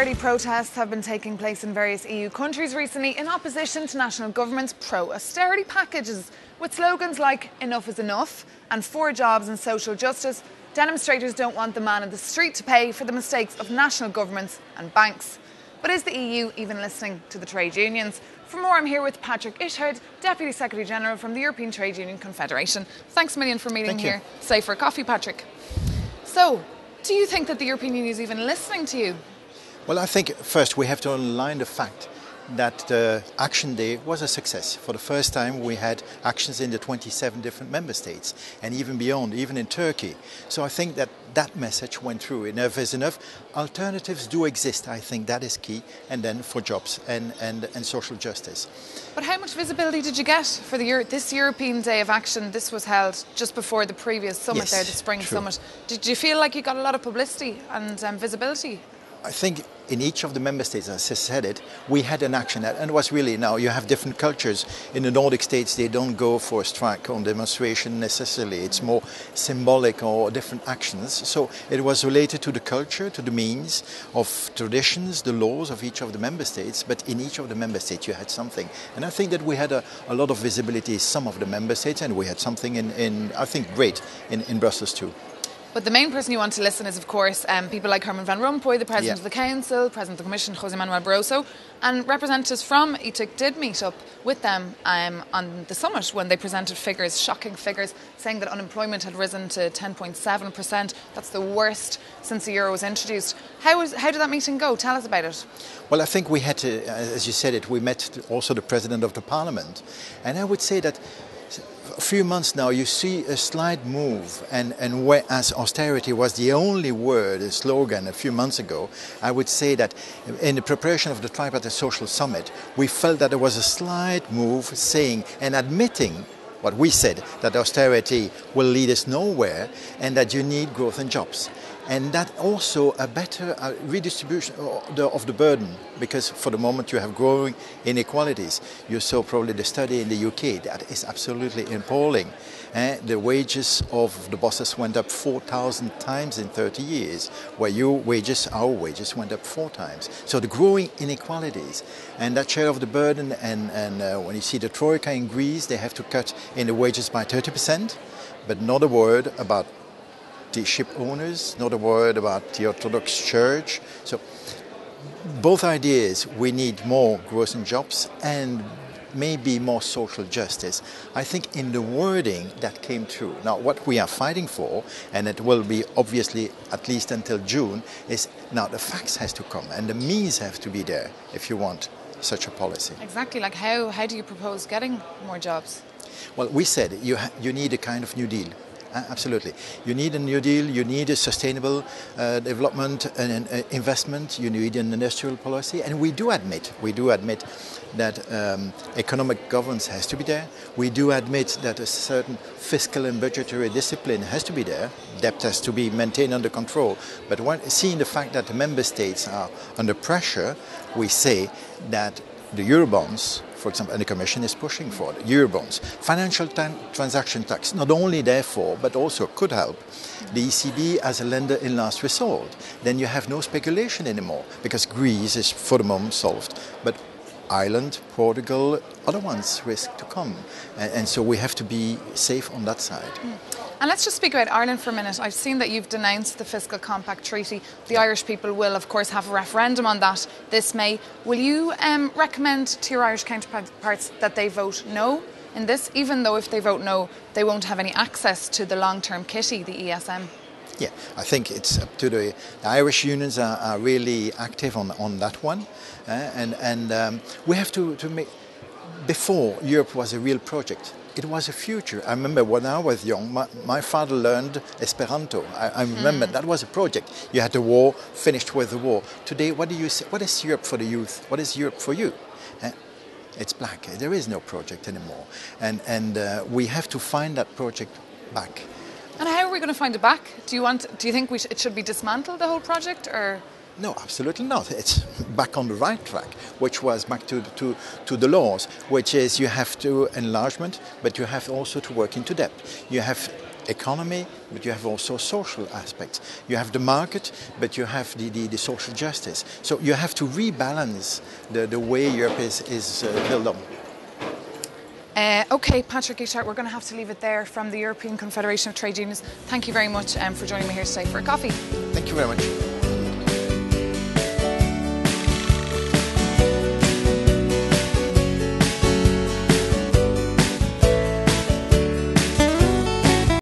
Austerity protests have been taking place in various EU countries recently in opposition to national governments' pro-austerity packages. With slogans like "enough is enough" and "for jobs and social justice," demonstrators don't want the man in the street to pay for the mistakes of national governments and banks. But is the EU even listening to the trade unions? For more, I'm here with Patrick Ishard, Deputy Secretary General from the European Trade Union Confederation. Thanks a million for meeting here. Stay for a coffee, Patrick. So, do you think that the European Union is even listening to you? Well, I think first we have to underline the fact that the Action Day was a success. For the first time we had actions in the 27 different member states and even beyond, even in Turkey. So I think that that message went through. Enough is enough. Alternatives do exist. I think that is key. And then for jobs and social justice. But how much visibility did you get for this European Day of Action? This was held just before the previous summit the spring summit. Did you feel like you got a lot of publicity and visibility? I think in each of the member states, as I said it, we had an action. And it was really, now you have different cultures. In the Nordic states, they don't go for a strike or demonstration necessarily. It's more symbolic or different actions. So it was related to the culture, to the means of traditions, the laws of each of the member states. But in each of the member states, you had something. And I think that we had a lot of visibility in some of the member states. And we had something I think, great in Brussels too. But the main person you want to listen is, of course, people like Herman Van Rompuy, the President of the Council, President of the Commission, José Manuel Barroso, and representatives from ETUC did meet up with them on the summit when they presented figures, shocking figures, saying that unemployment had risen to 10.7%. That's the worst since the euro was introduced. How did that meeting go? Tell us about it. Well, I think we had to, as you said it, we met also the President of the Parliament. And I would say that a few months now, you see a slight move, and whereas austerity was the only word, a slogan a few months ago, I would say that in the preparation of the Tripartite Social Summit, we felt that there was a slight move saying and admitting what we said, that austerity will lead us nowhere and that you need growth and jobs. And that also a better redistribution of the burden, because for the moment you have growing inequalities. You saw probably the study in the UK, that is absolutely appalling. The wages of the bosses went up 4,000 times in 30 years, where our wages went up 4 times. So the growing inequalities and that share of the burden, and when you see the Troika in Greece, they have to cut in the wages by 30%, but not a word about the ship owners, not a word about the Orthodox Church. So both ideas, we need more growth and jobs and maybe more social justice. I think in the wording that came through. Now what we are fighting for, and it will be obviously at least until June, is now the facts has to come and the means have to be there if you want such a policy. Exactly, like how do you propose getting more jobs? Well, we said you need a kind of New Deal. Absolutely. You need a New Deal, you need a sustainable development and investment, you need an industrial policy, and we do admit that economic governance has to be there. We do admit that a certain fiscal and budgetary discipline has to be there. Debt has to be maintained under control. But seeing the fact that the member states are under pressure, we say that the Eurobonds, for example, and the Commission is pushing for it, Eurobonds. Financial transaction tax, not only therefore, but also could help the ECB as a lender in last resort. Then you have no speculation anymore, because Greece is for the moment solved. But Ireland, Portugal, other ones risk to come. And so we have to be safe on that side. And let's just speak about Ireland for a minute. I've seen that you've denounced the Fiscal Compact Treaty. The Irish people will, of course, have a referendum on that this May. Will you recommend to your Irish counterparts that they vote no in this, even though if they vote no, they won't have any access to the long-term kitty, the ESM? Yeah, I think it's up to the Irish unions are really active on that one. And we have to make, before Europe was a real project, it was a future. I remember when I was young, my father learned Esperanto. I remember that was a project. You had the war, finished with the war. Today, what do you say? What is Europe for the youth? What is Europe for you? It's black. There is no project anymore. And we have to find that project back. And how are we going to find it back? Do you think it should be dismantled, the whole project, or? No, absolutely not. It's back on the right track, which was back to Delors, which is you have to enlargement, but you have also to work into debt. You have economy, but you have also social aspects. You have the market, but you have the social justice. So you have to rebalance the way Europe is built on. OK, Patrick Ishart, we're going to have to leave it there from the European Confederation of Trade Unions. Thank you very much for joining me here today for a coffee. Thank you very much.